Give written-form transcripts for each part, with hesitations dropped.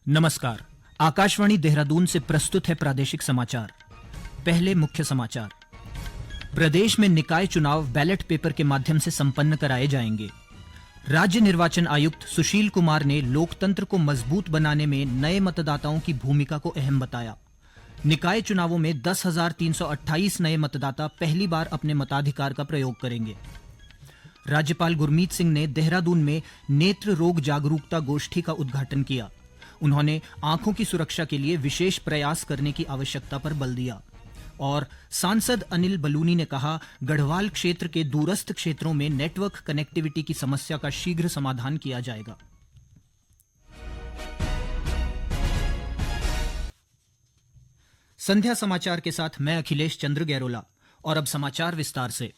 नमस्कार। आकाशवाणी देहरादून से प्रस्तुत है प्रादेशिक समाचार। पहले मुख्य समाचार। प्रदेश में निकाय चुनाव बैलेट पेपर के माध्यम से संपन्न कराए जाएंगे। राज्य निर्वाचन आयुक्त सुशील कुमार ने लोकतंत्र को मजबूत बनाने में नए मतदाताओं की भूमिका को अहम बताया। निकाय चुनावों में 10,328 नए मतदाता पहली बार अपने मताधिकार का प्रयोग करेंगे। राज्यपाल गुरमीत सिंह ने देहरादून में नेत्र रोग जागरूकता गोष्ठी का उद्घाटन किया। उन्होंने आंखों की सुरक्षा के लिए विशेष प्रयास करने की आवश्यकता पर बल दिया। और सांसद अनिल बलूनी ने कहा, गढ़वाल क्षेत्र के दूरस्थ क्षेत्रों में नेटवर्क कनेक्टिविटी की समस्या का शीघ्र समाधान किया जाएगा। संध्या समाचार के साथ मैं अखिलेश चंद्र गैरोला। और अब समाचार विस्तार से।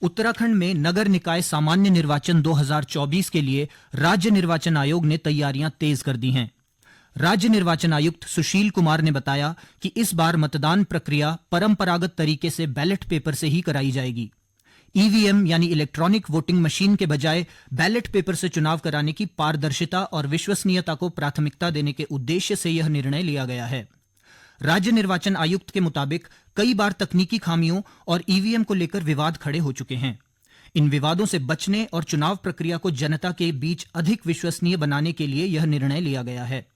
उत्तराखंड में नगर निकाय सामान्य निर्वाचन 2024 के लिए राज्य निर्वाचन आयोग ने तैयारियां तेज कर दी हैं। राज्य निर्वाचन आयुक्त सुशील कुमार ने बताया कि इस बार मतदान प्रक्रिया परंपरागत तरीके से बैलेट पेपर से ही कराई जाएगी। ईवीएम यानी इलेक्ट्रॉनिक वोटिंग मशीन के बजाय बैलेट पेपर से चुनाव कराने की पारदर्शिता और विश्वसनीयता को प्राथमिकता देने के उद्देश्य से यह निर्णय लिया गया है। राज्य निर्वाचन आयुक्त के मुताबिक कई बार तकनीकी खामियों और ईवीएम को लेकर विवाद खड़े हो चुके हैं। इन विवादों से बचने और चुनाव प्रक्रिया को जनता के बीच अधिक विश्वसनीय बनाने के लिए यह निर्णय लिया गया है।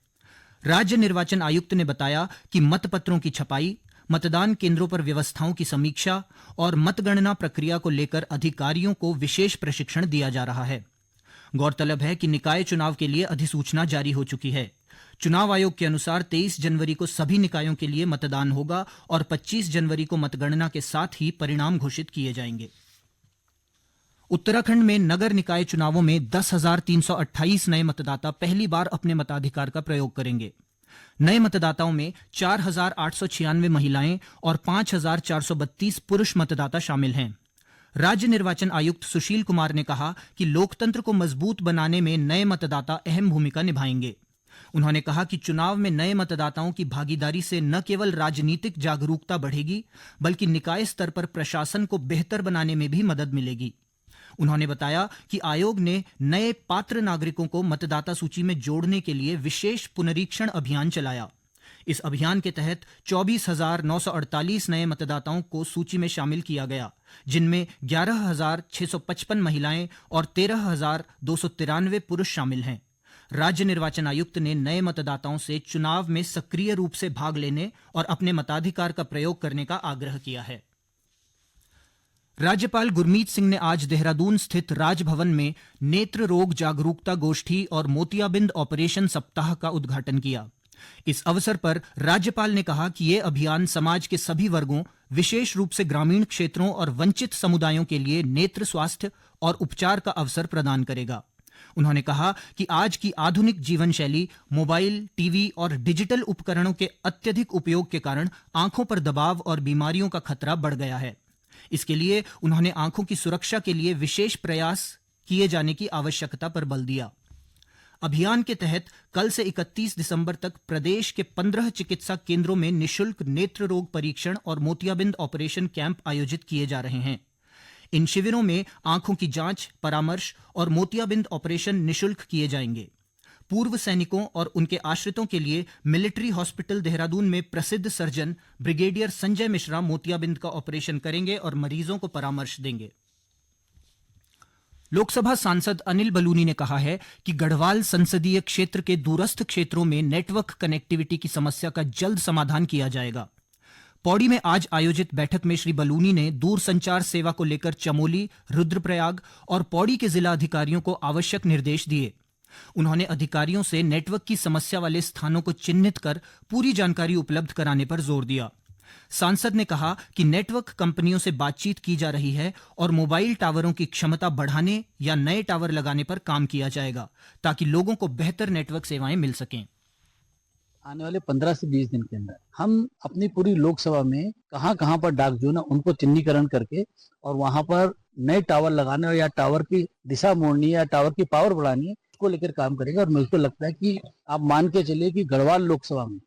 राज्य निर्वाचन आयुक्त ने बताया कि मतपत्रों की छपाई, मतदान केंद्रों पर व्यवस्थाओं की समीक्षा और मतगणना प्रक्रिया को लेकर अधिकारियों को विशेष प्रशिक्षण दिया जा रहा है। गौरतलब है कि निकाय चुनाव के लिए अधिसूचना जारी हो चुकी है। चुनाव आयोग के अनुसार 23 जनवरी को सभी निकायों के लिए मतदान होगा और 25 जनवरी को मतगणना के साथ ही परिणाम घोषित किए जाएंगे। उत्तराखंड में नगर निकाय चुनावों में 10,328 नए मतदाता पहली बार अपने मताधिकार का प्रयोग करेंगे। नए मतदाताओं में 4,896 महिलाएं और 5,432 पुरुष मतदाता शामिल हैं। राज्य निर्वाचन आयुक्त सुशील कुमार ने कहा कि लोकतंत्र को मजबूत बनाने में नए मतदाता अहम भूमिका निभाएंगे। उन्होंने कहा कि चुनाव में नए मतदाताओं की भागीदारी से न केवल राजनीतिक जागरूकता बढ़ेगी, बल्कि निकाय स्तर पर प्रशासन को बेहतर बनाने में भी मदद मिलेगी। उन्होंने बताया कि आयोग ने नए पात्र नागरिकों को मतदाता सूची में जोड़ने के लिए विशेष पुनरीक्षण अभियान चलाया। इस अभियान के तहत 24,948 नए मतदाताओं को सूची में शामिल किया गया, जिनमें 11,655 महिलाएं और 13,293 पुरुष शामिल हैं। राज्य निर्वाचन आयुक्त ने नए मतदाताओं से चुनाव में सक्रिय रूप से भाग लेने और अपने मताधिकार का प्रयोग करने का आग्रह किया है। राज्यपाल गुरमीत सिंह ने आज देहरादून स्थित राजभवन में नेत्र रोग जागरूकता गोष्ठी और मोतियाबिंद ऑपरेशन सप्ताह का उद्घाटन किया। इस अवसर पर राज्यपाल ने कहा कि यह अभियान समाज के सभी वर्गों, विशेष रूप से ग्रामीण क्षेत्रों और वंचित समुदायों के लिए नेत्र स्वास्थ्य और उपचार का अवसर प्रदान करेगा। उन्होंने कहा कि आज की आधुनिक जीवन शैली, मोबाइल, टीवी और डिजिटल उपकरणों के अत्यधिक उपयोग के कारण आंखों पर दबाव और बीमारियों का खतरा बढ़ गया है। इसके लिए उन्होंने आंखों की सुरक्षा के लिए विशेष प्रयास किए जाने की आवश्यकता पर बल दिया। अभियान के तहत कल से 31 दिसंबर तक प्रदेश के 15 चिकित्सा केंद्रों में निशुल्क नेत्र रोग परीक्षण और मोतियाबिंद ऑपरेशन कैंप आयोजित किए जा रहे हैं। इन शिविरों में आंखों की जांच, परामर्श और मोतियाबिंद ऑपरेशन निशुल्क किए जाएंगे। पूर्व सैनिकों और उनके आश्रितों के लिए मिलिट्री हॉस्पिटल देहरादून में प्रसिद्ध सर्जन ब्रिगेडियर संजय मिश्रा मोतियाबिंद का ऑपरेशन करेंगे और मरीजों को परामर्श देंगे। लोकसभा सांसद अनिल बलूनी ने कहा है कि गढ़वाल संसदीय क्षेत्र के दूरस्थ क्षेत्रों में नेटवर्क कनेक्टिविटी की समस्या का जल्द समाधान किया जाएगा। पौड़ी में आज आयोजित बैठक में श्री बलूनी ने दूरसंचार सेवा को लेकर चमोली, रुद्रप्रयाग और पौड़ी के जिला अधिकारियों को आवश्यक निर्देश दिए। उन्होंने अधिकारियों से नेटवर्क की समस्या वाले स्थानों को चिन्हित कर पूरी जानकारी उपलब्ध कराने पर जोर दिया। सांसद ने कहा कि नेटवर्क कंपनियों से बातचीत की जा रही है और मोबाइल टावरों की क्षमता बढ़ाने या नए टावर लगाने पर काम किया जाएगा, ताकि लोगों को बेहतर नेटवर्क सेवाएं मिल सकें। आने वाले 15 से 20 दिन के अंदर हम अपनी पूरी लोकसभा में कहां पर डाक जो ना उनको चिन्हीकरण करके और वहां पर नए टावर लगाने और या टावर की दिशा मोड़नी है या टावर की पावर बढ़ानी है, उसको लेकर काम करेंगे। और मुझको लगता है कि आप मान के चलिए कि गढ़वाल लोकसभा में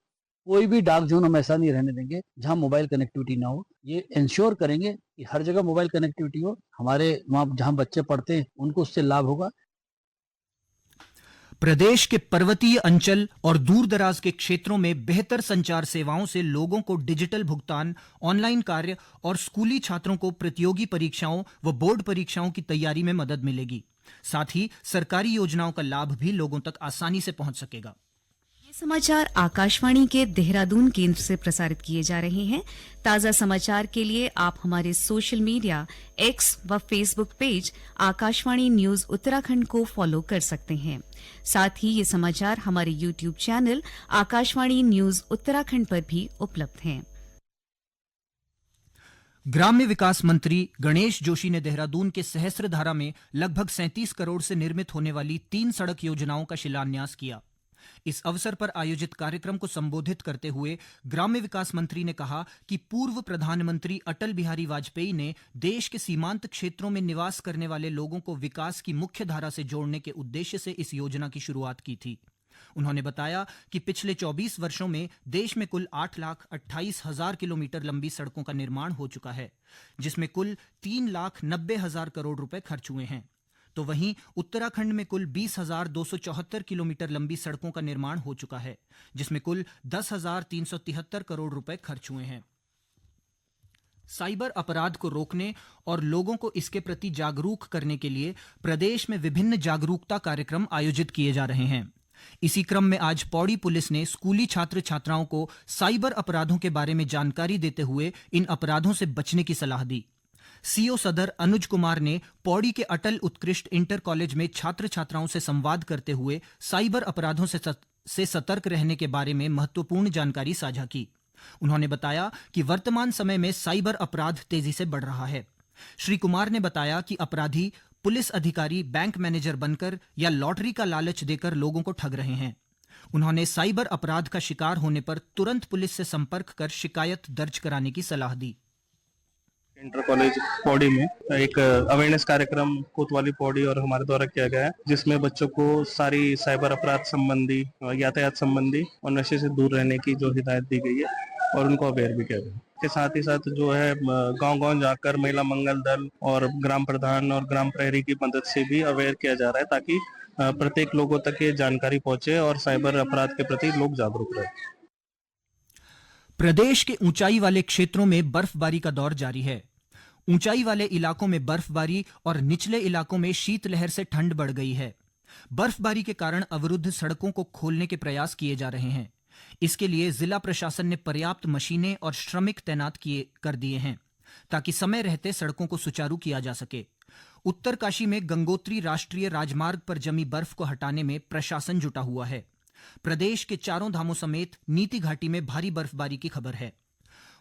कोई भी डाक जोन हम ऐसा नहीं रहने देंगे जहां मोबाइल कनेक्टिविटी ना हो। ये इंश्योर करेंगे कि हर जगह मोबाइल कनेक्टिविटी हो। हमारे वहाँ जहाँ बच्चे पढ़ते हैं उनको उससे लाभ होगा। प्रदेश के पर्वतीय अंचल और दूर दराज के क्षेत्रों में बेहतर संचार सेवाओं से लोगों को डिजिटल भुगतान, ऑनलाइन कार्य और स्कूली छात्रों को प्रतियोगी परीक्षाओं व बोर्ड परीक्षाओं की तैयारी में मदद मिलेगी। साथ ही सरकारी योजनाओं का लाभ भी लोगों तक आसानी से पहुंच सकेगा। ये समाचार आकाशवाणी के देहरादून केंद्र से प्रसारित किए जा रहे हैं। ताजा समाचार के लिए आप हमारे सोशल मीडिया एक्स व Facebook page Akashvani news Uttarakhand को फॉलो कर सकते हैं। साथ ही ये समाचार हमारे YouTube channel Akashvani news Uttarakhand पर भी उपलब्ध हैं। ग्राम्य विकास मंत्री गणेश जोशी ने देहरादून के सहस्त्रधारा में लगभग 37 करोड़ से निर्मित होने वाली 3 सड़क योजनाओं का शिलान्यास किया। इस अवसर पर आयोजित कार्यक्रम को संबोधित करते हुए ग्राम्य विकास मंत्री ने कहा कि पूर्व प्रधानमंत्री अटल बिहारी वाजपेयी ने देश के सीमांत क्षेत्रों में निवास करने वाले लोगों को विकास की मुख्य धारा से जोड़ने के उद्देश्य से इस योजना की शुरुआत की थी। उन्होंने बताया कि पिछले 24 वर्षों में देश में कुल 8,28,000 किलोमीटर लंबी सड़कों का निर्माण हो चुका है, जिसमें कुल 3,90,000 करोड़ रुपए खर्च हुए हैं। तो वहीं उत्तराखंड में कुल 20,274 किलोमीटर लंबी सड़कों का निर्माण हो चुका है, जिसमें कुल 10,373 करोड़ रुपए खर्च हुए हैं। साइबर अपराध को रोकने और लोगों को इसके प्रति जागरूक करने के लिए प्रदेश में विभिन्न जागरूकता कार्यक्रम आयोजित किए जा रहे हैं। इसी क्रम में आज पौड़ी पुलिस ने स्कूली छात्र छात्राओं को साइबर अपराधों के बारे में जानकारी देते हुए इन अपराधों से बचने की सलाह दी। सीओ सदर अनुज कुमार ने पौड़ी के अटल उत्कृष्ट इंटर कॉलेज में छात्र छात्राओं से संवाद करते हुए साइबर अपराधों से सतर्क रहने के बारे में महत्वपूर्ण जानकारी साझा की। उन्होंने बताया कि वर्तमान समय में साइबर अपराध तेजी से बढ़ रहा है। श्री कुमार ने बताया कि अपराधी पुलिस अधिकारी, बैंक मैनेजर बनकर या लॉटरी का लालच देकर लोगों को ठग रहे हैं। उन्होंने साइबर अपराध का शिकार होने पर तुरंत पुलिस से संपर्क कर शिकायत दर्ज कराने की सलाह दी। इंटर कॉलेज पौड़ी में एक अवेयरनेस कार्यक्रम कोतवाली पौड़ी और हमारे द्वारा किया गया है, जिसमें बच्चों को सारी साइबर अपराध संबंधी, यातायात संबंधी और नशे से दूर रहने की जो हिदायत दी गई है और उनको अवेयर भी किया गया। के साथ ही साथ जो है गांव-गांव जाकर महिला मंगल दल और ग्राम प्रधान और ग्राम प्रहरी की मदद से भी अवेयर किया जा रहा है, ताकि प्रत्येक लोगों तक ये जानकारी पहुंचे और साइबर अपराध के प्रति लोग जागरूक रहे। प्रदेश के ऊंचाई वाले क्षेत्रों में बर्फबारी का दौर जारी है। ऊंचाई वाले इलाकों में बर्फबारी और निचले इलाकों में शीतलहर से ठंड बढ़ गई है। बर्फबारी के कारण अवरुद्ध सड़कों को खोलने के प्रयास किए जा रहे हैं। इसके लिए जिला प्रशासन ने पर्याप्त मशीनें और श्रमिक तैनात कर दिए हैं, ताकि समय रहते सड़कों को सुचारू किया जा सके। उत्तरकाशी में गंगोत्री राष्ट्रीय राजमार्ग पर जमी बर्फ को हटाने में प्रशासन जुटा हुआ है। प्रदेश के चारों धामों समेत नीति घाटी में भारी बर्फबारी की खबर है।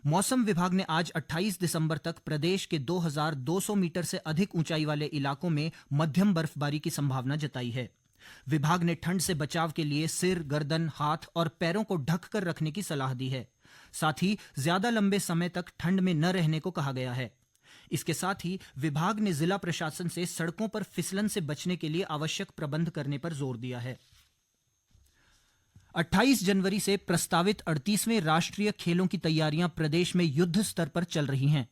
मौसम विभाग ने आज 28 दिसंबर तक प्रदेश के 2,200 मीटर से अधिक ऊंचाई वाले इलाकों में मध्यम बर्फबारी की संभावना जताई है। विभाग ने ठंड से बचाव के लिए सिर, गर्दन, हाथ और पैरों को ढक कर रखने की सलाह दी है। साथ ही ज्यादा लंबे समय तक ठंड में न रहने को कहा गया है। इसके साथ ही विभाग ने जिला प्रशासन से सड़कों पर फिसलन से बचने के लिए आवश्यक प्रबंध करने पर जोर दिया है। 28 जनवरी से प्रस्तावित 38वें राष्ट्रीय खेलों की तैयारियां प्रदेश में युद्ध स्तर पर चल रही हैं।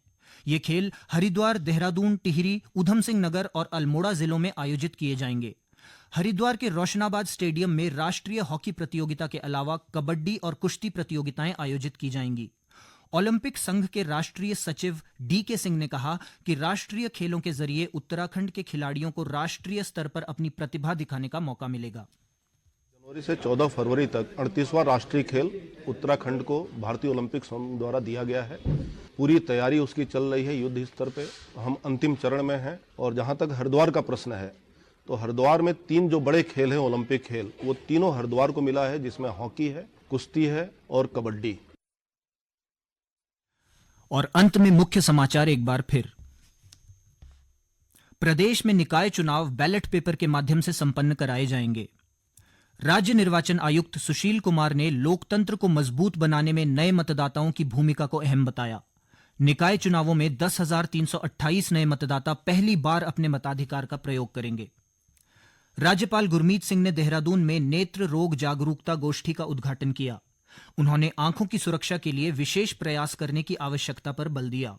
ये खेल हरिद्वार, देहरादून, टिहरी, ऊधम सिंह नगर और अल्मोड़ा जिलों में आयोजित किए जाएंगे। हरिद्वार के रोशनाबाद स्टेडियम में राष्ट्रीय हॉकी प्रतियोगिता के अलावा कबड्डी और कुश्ती प्रतियोगिताएं आयोजित की जाएंगी। ओलंपिक संघ के राष्ट्रीय सचिव डीके सिंह ने कहा कि राष्ट्रीय खेलों के जरिए उत्तराखंड के खिलाड़ियों को राष्ट्रीय स्तर पर अपनी प्रतिभा दिखाने का मौका मिलेगा। जनवरी से 14 फरवरी तक 38वां राष्ट्रीय खेल उत्तराखंड को भारतीय ओलंपिक संघ द्वारा दिया गया है। पूरी तैयारी उसकी चल रही है युद्ध स्तर पे। हम अंतिम चरण में हैं। और जहां तक हरिद्वार का प्रश्न है, तो हरिद्वार में 3 जो बड़े खेल हैं ओलंपिक खेल, वो तीनों हरिद्वार को मिला है, जिसमें हॉकी है, कुश्ती है और कबड्डी। और अंत में मुख्य समाचार एक बार फिर। प्रदेश में निकाय चुनाव बैलेट पेपर के माध्यम से संपन्न कराए जाएंगे। राज्य निर्वाचन आयुक्त सुशील कुमार ने लोकतंत्र को मजबूत बनाने में नए मतदाताओं की भूमिका को अहम बताया। निकाय चुनावों में 10,328 नए मतदाता पहली बार अपने मताधिकार का प्रयोग करेंगे। राज्यपाल गुरमीत सिंह ने देहरादून में नेत्र रोग जागरूकता गोष्ठी का उद्घाटन किया। उन्होंने आंखों की सुरक्षा के लिए विशेष प्रयास करने की आवश्यकता पर बल दिया।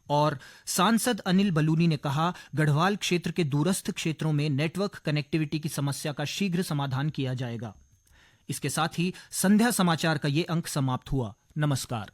और सांसद अनिल बलूनी ने कहा, गढ़वाल क्षेत्र के दूरस्थ क्षेत्रों में नेटवर्क कनेक्टिविटी की समस्या का शीघ्र समाधान किया जाएगा। इसके साथ ही संध्या समाचार का ये अंक समाप्त हुआ। नमस्कार।